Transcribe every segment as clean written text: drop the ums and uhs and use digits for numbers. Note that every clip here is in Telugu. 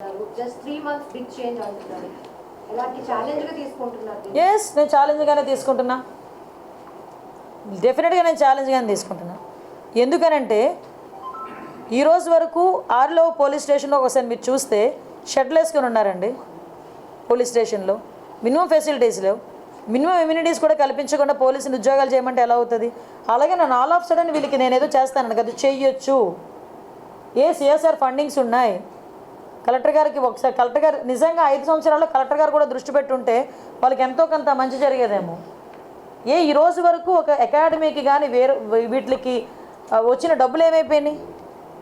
జస్ట్ 3 మంత్స్ బిగ్ చేంజ్ అంటున్నారు. ఎలాంటి ఛాలెంజ్ గా తీసుకుంటున్నారు? yes నేను ఛాలెంజ్ గానే తీసుకుంటున్నా. డెఫినెట్గా నేను ఛాలెంజ్ గానే తీసుకుంటున్నా. ఎందుకనంటే ఈ రోజు వరకు ఆర్లో పోలీస్ స్టేషన్లో ఒకసారి మీరు చూస్తే షెడ్లు వేసుకొని ఉన్నారండి. పోలీస్ స్టేషన్లో మినిమం ఫెసిలిటీస్ లేవు, మినిమం ఇమ్యూనిటీస్ కూడా కల్పించకుండా పోలీసులు ఉద్యోగాలు చేయమంటే ఎలా అవుతుంది? అలాగే నన్ను ఆల్ ఆఫ్ సడన్ వీళ్ళకి నేను ఏదో చేస్తాను కదా, చెయ్యొచ్చు. సిఎస్ఆర్ ఫండింగ్స్ ఉన్నాయి. కలెక్టర్ గారికి ఒకసారి కలెక్టర్ గారు నిజంగా 5 సంవత్సరాల్లో కలెక్టర్ గారు కూడా దృష్టి పెట్టుంటే వాళ్ళకి ఎంతో కొంత మంచి జరిగేదేమో. ఈ రోజు వరకు ఒక అకాడమీకి కానీ వీటికి వచ్చిన డబ్బులు ఏమైపోయినాయి?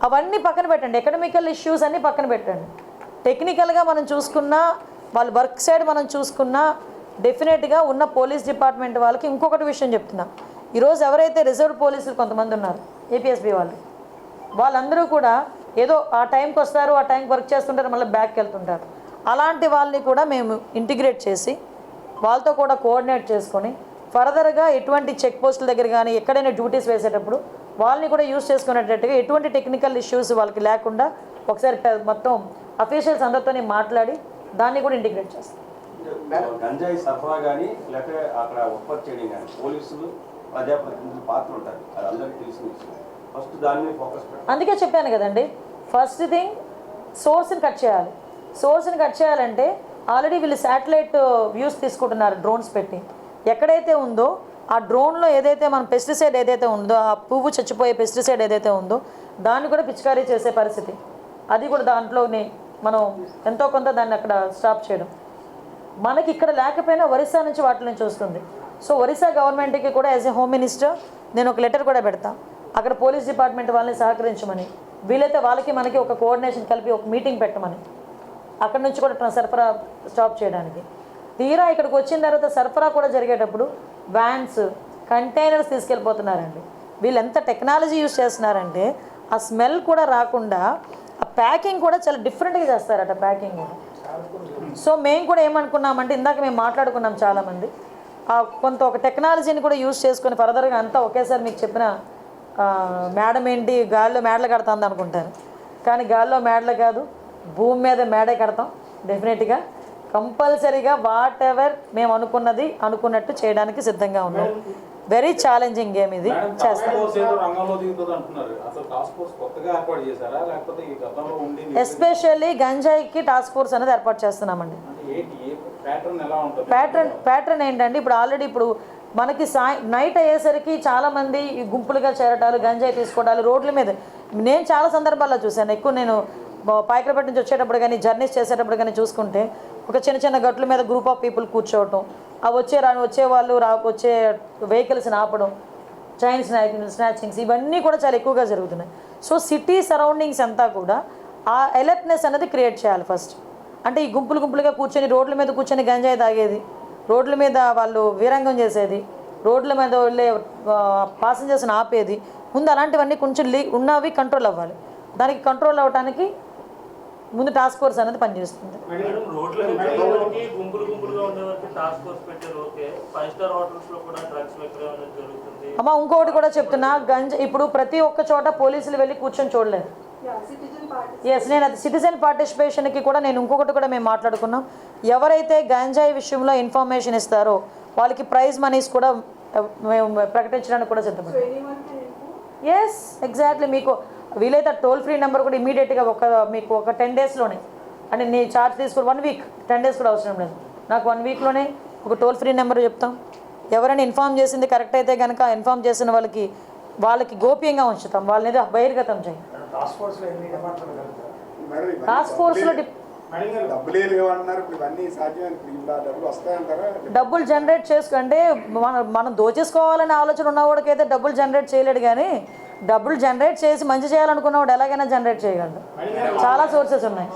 అవన్నీ పక్కన పెట్టండి. ఎకడమికల్ ఇష్యూస్ అన్నీ పక్కన పెట్టండి. టెక్నికల్గా మనం చూసుకున్నా, వాళ్ళ వర్క్ సైడ్ మనం చూసుకున్నా, డెఫినెట్గా ఉన్న పోలీస్ డిపార్ట్మెంట్ వాళ్ళకి ఇంకొకటి విషయం చెప్తున్నా. ఈరోజు ఎవరైతే రిజర్వ్ పోలీసులు కొంతమంది ఉన్నారు, ఏపీఎస్బీ వాళ్ళందరూ కూడా ఏదో ఆ టైంకి వస్తారు, ఆ టైంకి వర్క్ చేస్తుంటారు, మళ్ళీ బ్యాక్కి వెళ్తుంటారు. అలాంటి వాళ్ళని కూడా మేము ఇంటిగ్రేట్ చేసి వాళ్ళతో కూడా కోఆర్డినేట్ చేసుకొని ఫర్దర్గా ఎటువంటి చెక్ పోస్టుల దగ్గర కానీ ఎక్కడైనా డ్యూటీస్ వేసేటప్పుడు వాళ్ళని కూడా యూజ్ చేసుకునేటట్టుగా ఎటువంటి టెక్నికల్ ఇష్యూస్ వాళ్ళకి లేకుండా ఒకసారి మొత్తం అఫీషియల్స్ అందరితో మాట్లాడి దాన్ని కూడా ఇంటిగ్రేట్ చేస్తాం. గంజాయి సరఫరా కానీ లేకపోతే అక్కడ ఉత్పత్తి చేయడం కానీ పోలీసులు ప్రజాప్రతినిధుల పాత్ర ఉంటారు, అది అందరికీ తెలిసిన విషయం. ఫస్ట్ దాని మీద ఫోకస్ పెట్టాలి. అందుకే చెప్పాను కదండి, ఫస్ట్ థింగ్ సోర్స్ని కట్ చేయాలి. సోర్స్ని కట్ చేయాలంటే ఆల్రెడీ వీళ్ళు శాటిలైట్ వ్యూస్ తీసుకుంటున్నారు డ్రోన్స్ పెట్టి. ఎక్కడైతే ఉందో ఆ డ్రోన్లో ఏదైతే మన పెస్టిసైడ్ ఏదైతే ఉందో, ఆ పువ్వు చచ్చిపోయే పెస్టిసైడ్ ఏదైతే ఉందో దాన్ని కూడా పిచికారీ చేసే పరిస్థితి, అది కూడా దాంట్లోనే మనం ఎంతో కొంత దాన్ని అక్కడ స్టాప్ చేయడం. మనకి ఇక్కడ లేకపోయినా ఒరిస్సా నుంచి వాటి నుంచి వస్తుంది. సో ఒరిస్సా గవర్నమెంట్కి కూడా యాజ్ ఎ హోమ్ మినిస్టర్ నేను ఒక లెటర్ కూడా పెడతాను, అక్కడ పోలీస్ డిపార్ట్మెంట్ వాళ్ళని సహకరించమని, వీలైతే వాళ్ళకి మనకి ఒక కోఆర్డినేషన్ కలిపి ఒక మీటింగ్ పెట్టమని, అక్కడ నుంచి కూడా సరఫరా స్టాప్ చేయడానికి. తీరా ఇక్కడికి వచ్చిన తర్వాత సరఫరా కూడా జరిగేటప్పుడు వ్యాన్స్, కంటైనర్స్ తీసుకెళ్ళిపోతున్నారండి. వీళ్ళు ఎంత టెక్నాలజీ యూజ్ చేస్తున్నారంటే ఆ స్మెల్ కూడా రాకుండా ఆ ప్యాకింగ్ కూడా చాలా డిఫరెంట్గా చేస్తారట ప్యాకింగ్ కూడా. సో మేము కూడా ఏమనుకున్నామంటే ఇందాక మేము మాట్లాడుకున్నాం చాలామంది, కొంత ఒక టెక్నాలజీని కూడా యూజ్ చేసుకొని ఫర్దర్గా అంతా ఒకేసారి మీకు చెప్పిన మేడం ఏంటి గాల్లో మేడలు కడతాంది అనుకుంటారు, కానీ గాల్లో మేడలు కాదు, భూమి మీద మేడే కడతాం. డెఫినెట్గా కంపల్సరీగా వాట్ ఎవర్ మేము అనుకున్నట్టు చేయడానికి సిద్ధంగా ఉన్నాం. వెరీ ఛాలెంజింగ్ గేమ్ ఇది. చేస్తాం. ఎస్పెషల్లీ గంజాయికి టాస్క్ ఫోర్స్ అనేది ఏర్పాటు చేస్తున్నామండి. ప్యాటర్న్ ఏంటంటే ఇప్పుడు ఆల్రెడీ ఇప్పుడు మనకి నైట్ అయ్యేసరికి చాలామంది గుంపులుగా చేరటాలు, గంజాయి తీసుకోవడాలు రోడ్ల మీద నేను చాలా సందర్భాల్లో చూశాను. ఎక్కువ నేను పాయకరపేట నుంచి వచ్చేటప్పుడు కానీ జర్నీస్ చేసేటప్పుడు కానీ చూసుకుంటే ఒక చిన్న చిన్న గట్ల మీద గ్రూప్ ఆఫ్ పీపుల్ కూర్చోవటం, ఆ వచ్చే వాళ్ళు వచ్చే వెహికల్స్ని ఆపడం, చైన్ స్నాచింగ్స్ ఇవన్నీ కూడా చాలా ఎక్కువగా జరుగుతున్నాయి. సో సిటీ సరౌండింగ్స్ అంతా కూడా ఆ అలర్ట్నెస్ అనేది క్రియేట్ చేయాలి ఫస్ట్. అంటే ఈ గుంపులుగా కూర్చొని రోడ్ల మీద కూర్చొని గంజాయి తాగేది, రోడ్ల మీద వాళ్ళు వీరంగం చేసేది, రోడ్ల మీద వెళ్ళే పాసెంజర్స్ని ఆపేది, ముందు అలాంటివన్నీ కొంచెం ఉన్నవి కంట్రోల్ అవ్వాలి. దానికి కంట్రోల్ అవ్వడానికి ముందు టాస్క్ ఫోర్స్ అనేది పనిచేస్తుంది. అమ్మ ఇంకొకటి కూడా చెప్తున్నా, ఇప్పుడు ప్రతి ఒక్క చోట పోలీసులు వెళ్ళి కూర్చొని చూడలేదు. నేను అది సిటిజన్ పార్టిసిపేషన్కి కూడా నేను ఇంకొకటి కూడా మేము మాట్లాడుకున్నాం. ఎవరైతే గంజాయి విషయంలో ఇన్ఫర్మేషన్ ఇస్తారో వాళ్ళకి ప్రైజ్ మనీస్ కూడా మేము ప్రకటించడానికి కూడా సిద్ధపడ్డాం. Yes exactly. మీకు వీలైతే టోల్ ఫ్రీ నెంబర్ కూడా ఇమీడియట్గా మీకు ఒక 10 డేస్లోనే, అంటే నీ ఛార్జ్ తీసుకుని 1 వీక్ 10 డేస్ కూడా అవసరం లేదు, నాకు 1 వీక్లోనే ఒక టోల్ ఫ్రీ నెంబర్ చెప్తాం. ఎవరైనా ఇన్ఫామ్ చేసింది కరెక్ట్ అయితే కనుక ఇన్ఫామ్ చేసిన వాళ్ళకి గోప్యంగా ఉంచుతాం, వాళ్ళని బహిర్గతం చేయం. టాస్క్ ఫోర్స్లో డబ్బులు జనరేట్ చేసుకుంటే మనం దోచేసుకోవాలనే ఆలోచన ఉన్నవాడికైతే డబ్బులు జనరేట్ చేయలేడు, కానీ డబ్బులు జనరేట్ చేసి మంచి చేయాలనుకున్నవాడు ఎలాగైనా జనరేట్ చేయగలడు. చాలా సోర్సెస్ ఉన్నాయి.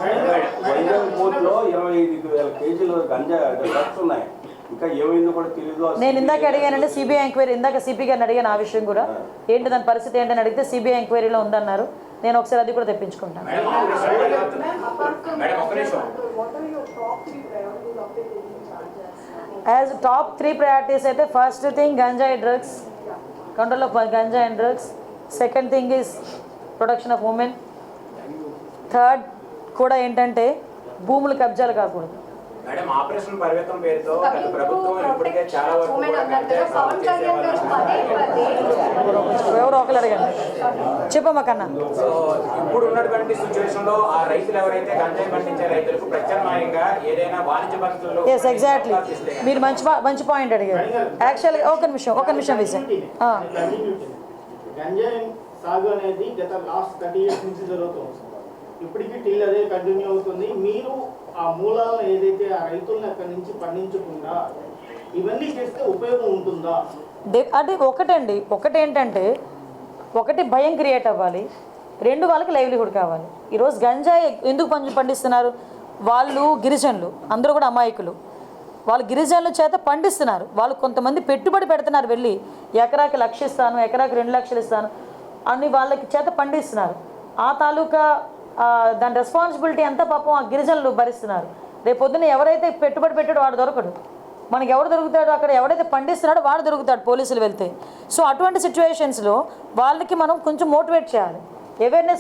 నేను ఇందాక అడిగానంటే సిబిఐ ఎంక్వైరీ, ఇందాక సిపి గారిని అడిగాను ఆ విషయం కూడా, ఏంటి దాని పరిస్థితి ఏంటని అడిగితే సిబిఐ ఎంక్వైరీలో ఉందన్నారు. నేను ఒకసారి అది కూడా తెప్పించుకుంటాను. యాజ్ టాప్ 3 ప్రయారిటీస్ అయితే ఫస్ట్ థింగ్ గంజాయి డ్రగ్స్, కంట్రోల్ ఆఫ్ గంజాయి and drugs. Second thing is protection of women. Third కూడా ఏంటంటే భూములు కబ్జాలు కాకూడదు. మేడం ఆపరేషన్ పరివేతం పేరుతో గత ప్రభుత్వం ఇప్పటికే చాలా వరకు కూడా గంజాయి సాగు పవన్ కళ్యాణ్ గారు పదే పదే ఎవరో ఒకరు అడగండి, చెప్పమ్మా కన్నా. సో ఇప్పుడు ఉన్నటువంటి సిచ్యువేషన్ లో ఆ రైతులు ఎవరైతే గంజాయి పండించే రైతులకు ప్రత్యామ్నాయంగా ఏదైనా వాణిజ్య పద్ధతుల్లో ఎస్ ఎగ్జాక్ట్లీ, మీరు మంచి పాయింట్ అడిగారు. యాక్చువల్గా ఒక నిమిషం విజయ్. గంజాయి సాగు అనేది గత లాస్ట్ 30 years నుంచి జరుగుతుంది. ఇప్పటికీ టిల్ అదే కంటిన్యూ అవుతుంది. మీరు ఆ మూలాలను ఏదైతే ఆ రైతులను అక్కడి నుంచి పండించకుండా ఇవన్నీ చేస్తే ఉపయోగం ఉంటుందా? అంటే ఒకటేంటంటే ఒకటి భయం క్రియేట్ అవ్వాలి, రెండు వాళ్ళకి లైవ్లీహుడ్ కావాలి. ఈరోజు గంజాయి ఎందుకు పండిస్తున్నారు? వాళ్ళు గిరిజనులు, అందరూ కూడా అమాయకులు. వాళ్ళు గిరిజనుల చేత పండిస్తున్నారు. వాళ్ళు కొంతమంది పెట్టుబడి పెడుతున్నారు, వెళ్ళి ఎకరాకి 1,00,000 ఇస్తాను, ఎకరాకి 2 లక్షలు ఇస్తాను అని వాళ్ళకి చేత పండిస్తున్నారు. ఆ తాలూకా దాని రెస్పాన్సిబిలిటీ అంతా పాపం ఆ గిరిజనులు భరిస్తున్నారు. రేపొద్దున ఎవరైతే పెట్టుబడి పెట్టాడో వాడు దొరకడు. మనకి ఎవడు దొరుకుతాడో, అక్కడ ఎవడైతే పండిస్తున్నాడో వాడు దొరుకుతాడు పోలీసులు వెళ్తే. సో అటువంటి సిచ్యువేషన్స్లో వాళ్ళకి మనం కొంచెం మోటివేట్ చేయాలి, అవేర్నెస్